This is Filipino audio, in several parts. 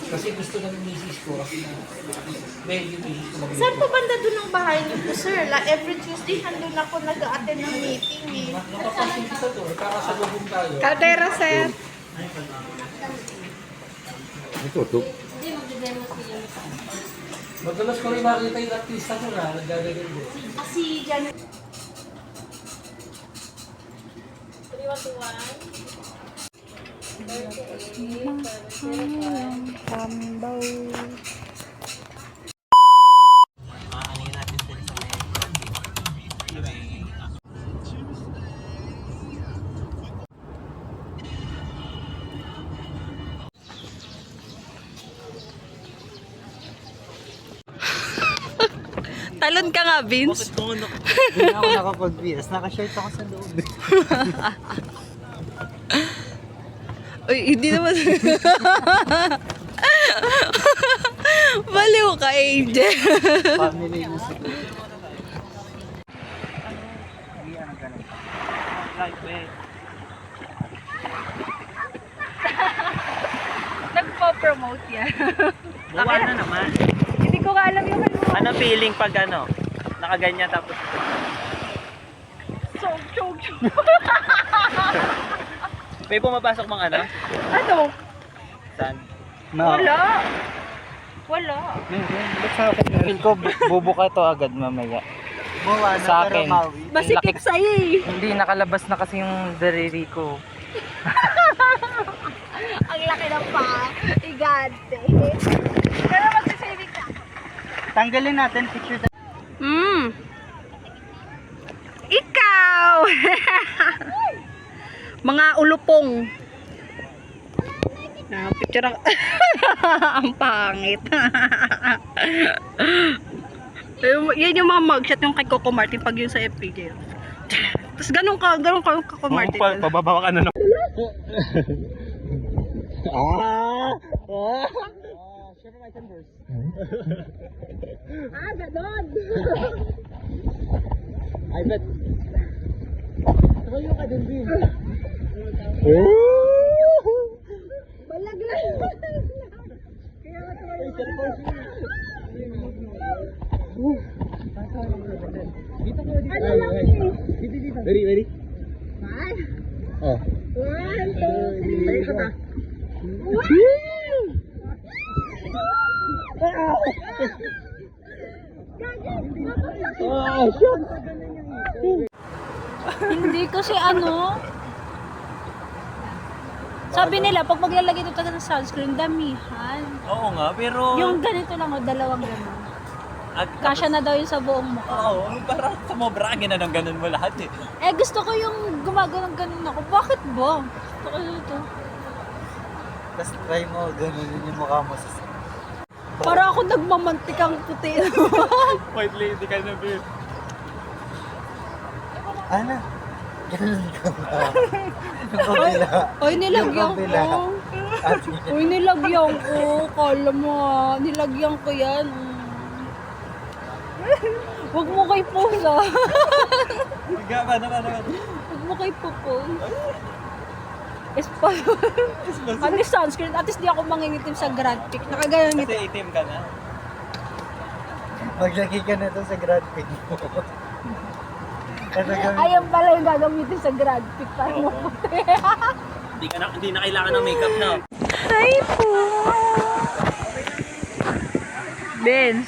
Kasi gusto ng misis ko. Medyo misis ko. Saan po banda doon ang bahay niyo po, sir? Every Tuesday, handun ako nag-a-attend ng meeting eh. Nakapasin kita to. Kakasalubong tayo. Caldera, sir. Ito, ito. Madalas ko rin makita yung artista ko na. Nagdadagal din. Kasi dyan. 311. Tambaw. Talon ka nga, Vince. Hindi ako nakapag-VS. Naka-shirt ako sa loob. Uy, hindi naman. Baliw ka, Angel. Family na siguro. Hindi ano ganun. Like, wait. Nagpo-promote yan. Buwan na naman. Hindi ko ka alam yung ano. Ano feeling pag ano? Nakaganyan tapos... Chog. May pumapasok mga ano? Ano? Saan? Wala. Ba't sa akin? Feel ko bubuka to agad mamaya. Buwan Sa akin. Masikip sa'yo eh. Hindi, nakalabas na kasi yung dariri ko. Ang laki ng paa. Igante. Pero magsisaving ka. Tanggalin natin picture. Ikaw! Mga ulupong. Picture ang... ang pangit. Yan yung mga mugshot yung kay Coco Martin pag yun sa FPJ. Tapos ganun ka Coco Martin. Pababa ka na no. Ganon. I bet. Tumayo ka din, Bin. Balag lang. Kaya nga tumayo ka na. Dito ko, dito. Ano lang eh. Dito. Ready? One, Oh. 1, 2, 3. Oh, shit. Hindi kasi ano. Sabi nila, pag maglalagay ito taga ng sunscreen, damihan. Oo nga, pero... Yung ganito lang, dalawang gano'n. Kasya na daw yun sa buong mukha. Oo, parang sumobra na ng ganun mo lahat eh. Eh, gusto ko yung gumagano ng ganun ako. Bakit ba? Gusto ko ito. Tapos try mo, ganun yung mukha mo sa... Para ako nagmamantikang puti. White lady ka na, babe. Ana, ganun ka ba? Yung kabila. Oy, nilagyan Yung kabila. ko. Uy, nilagyan ko. Kala mo ah. Nilagyan ko yan. Huwag mo kay pusa. Higa ba naman? Huwag mo kay pupo. Ano yung sunscreen? At least di ako mangingitim sa Grand Peak. Nakaganon ngiti. Kasi itim ka na. Maglagay ka na ito sa Grand Peak mo. Ayan pala yung gagamitin sa Grand Peak para maputi. Hindi na kailangan ng makeup na. Hi po! Benz!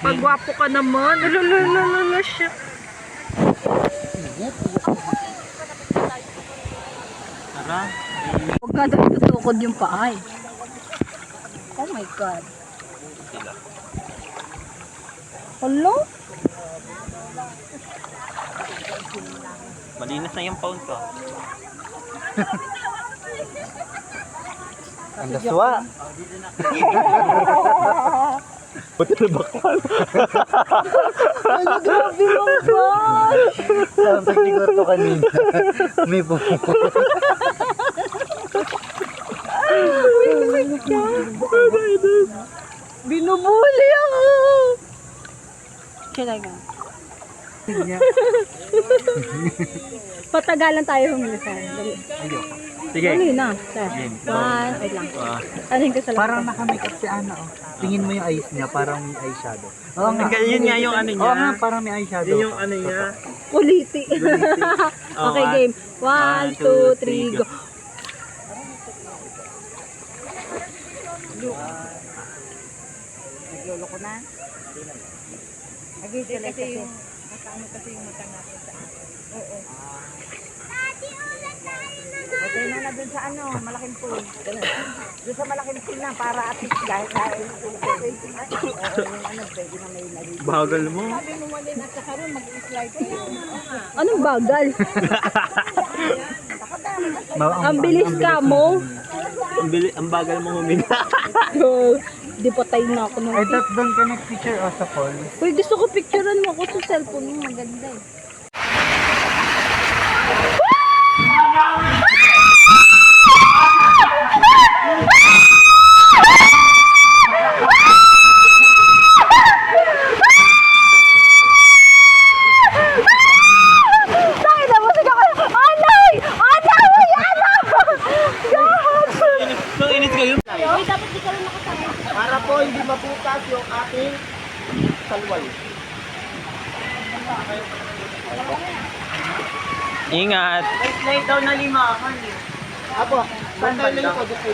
Pagwapo ka naman. Lalalala siya. Tara. Huwag ka daw tutukod yung paay. Oh my God. Hello? Malinis na yung pound ko. Ang daswa. Pati na bakal. Ano, grabe mo ba? Sabi siguro to kanina. May buko. Binubuli ako. picture tayo ka. Patagalan tayo humilisan. Dali. Sige. Dali na. Sir. One. Wait lang. Anin ko sa laptop. Parang naka-makeup si Ana, oh. Tingin mo yung eyes niya, parang may eyeshadow. Oo nga. Yun nga yung ano niya. Oo nga, parang may eyeshadow. Yun yung ano niya. Kuliti. Okay, game. 1, 2, 3, go. Naglolo ko na. Nagigil kasi yung matangin kasi yung mata natin sa Oo. Okay na dun sa ano, malaking pool. Doon sa malaking pool na para at least dahil yung ano, pwede na may nalito. Bagal mo. Sabi mo mali na sa karoon, mag-slide kayo. Anong bagal? Ang bilis ka mo. Ang bagal mo huminga. Di patay na ako nung Ay, doon ka nag-picture o sa call. Uy, gusto ko picturean mo ako sa cellphone mo. Maganda eh. Nung inis kayo. Uy, dapat di ka rin nakasama. Para po hindi mabutas yung ating salwal. Ingat. Slide down na limahan eh. Apo, sandal lang po dito.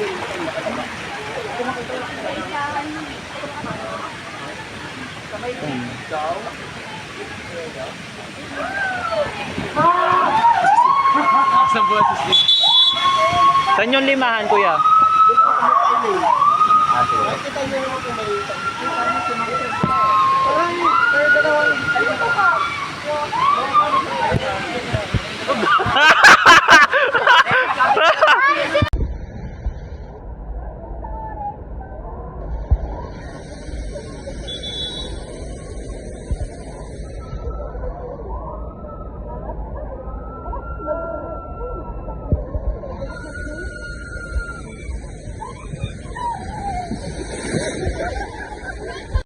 Saan yung limahan, kuya?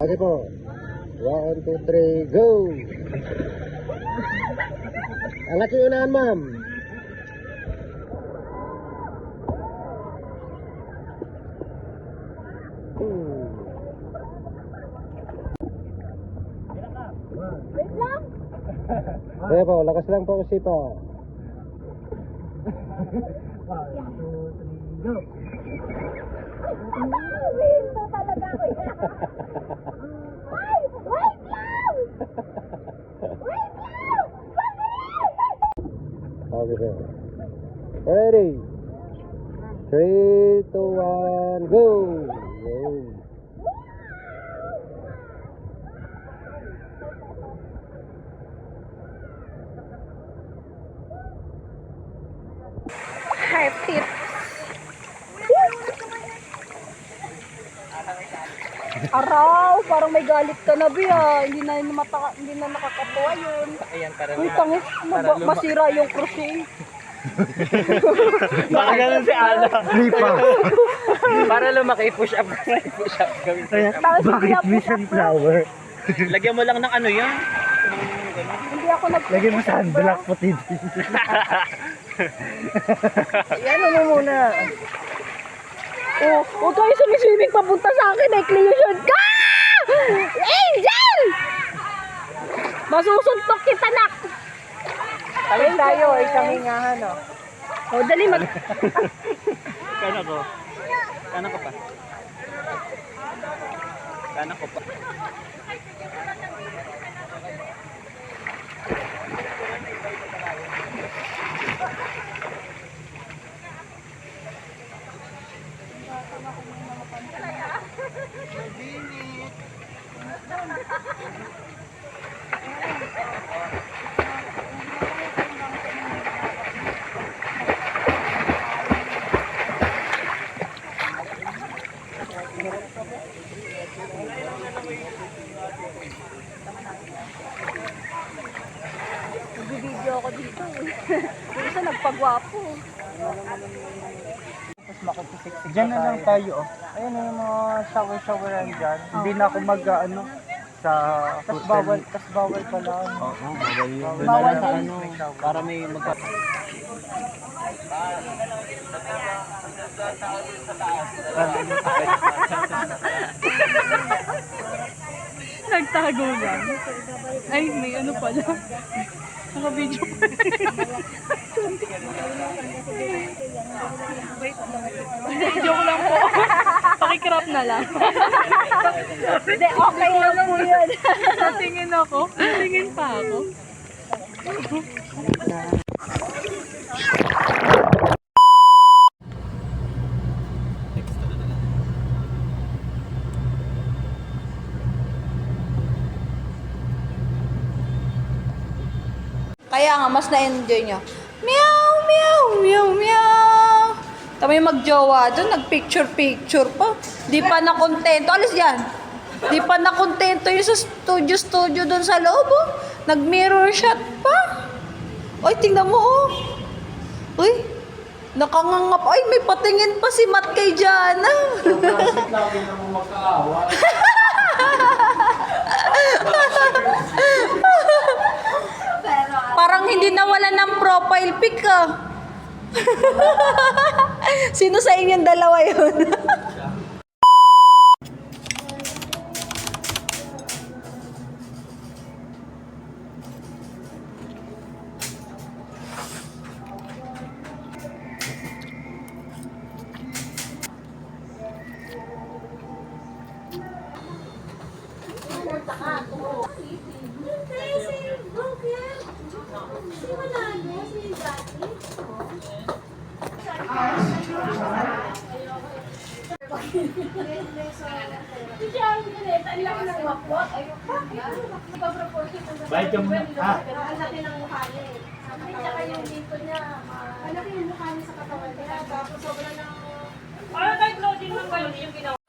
Okay po. 1, 2, 3, go! Angat yung unahan, ma'am. Wait lang. Kaya po, lakas lang po kasi pa. 1, 2, 3, go! Ito talaga ko yan. Ay! Wait lang! Wait lang! Okay po. Ready? 3, 2, 1, go! Go! Heart tip. Araw, parang may galit ka na biya. Hindi na nakakatuwa yun. Ayan, para Uy, tangis, masira yung crochet. baka ganun si Ana. Lipa! Para lumaki, push up. Push up gawin. Tangis, hindi ako sunflower? Lagyan mo lang ng ano yan. Hindi ako Lagyan mo sunblock puti din. Yan mo muna. Oh, huwag kayo sumiswimming papunta sa akin. Inclusion ka! Angel! Masusuntok kita, nak! Tayo tayo, isang hingahan o. Oh, dali mag... Kano ko? Kano ko pa? Kano ko pa? Nag-video ako dito. Yung isa nagpagwapo. Diyan na lang tayo, oh. Ayun yung mga shower-showeran dyan. Hindi na ako mag-ano. sa Tas bawal pala. Oo, bawal yun. Bawal Sa din. para may magka... Nagtago lang. Ay, may ano pala. Naka-video pa. Joke lang po. Pakikrap na lang. Hindi, okay lang po yun. Natingin ako. Natingin pa ako. Kaya nga, mas na-enjoy nyo. Meow, meow, meow, meow. Tama yung magjowa doon, nag-picture-picture pa. Di pa nakontento. Alis yan. Di pa nakontento yung sa studio doon sa loob, oh. Nag-mirror shot pa. Oy, tingnan mo, oh. Uy, nakangangap. Ay, may patingin pa si Matt kay Jana. Lagi na mo magkaawa. Parang hindi nawala ng profile pic, ah. Sino sa inyong dalawa yun? Bait ka muna. Ha? Ang laki ng mukha niya eh. Tsaka yung dito niya, malaki yung mukha niya sa katawan niya. Tapos sobrang ng... Parang kahit loading lang kayo, yung ginawa.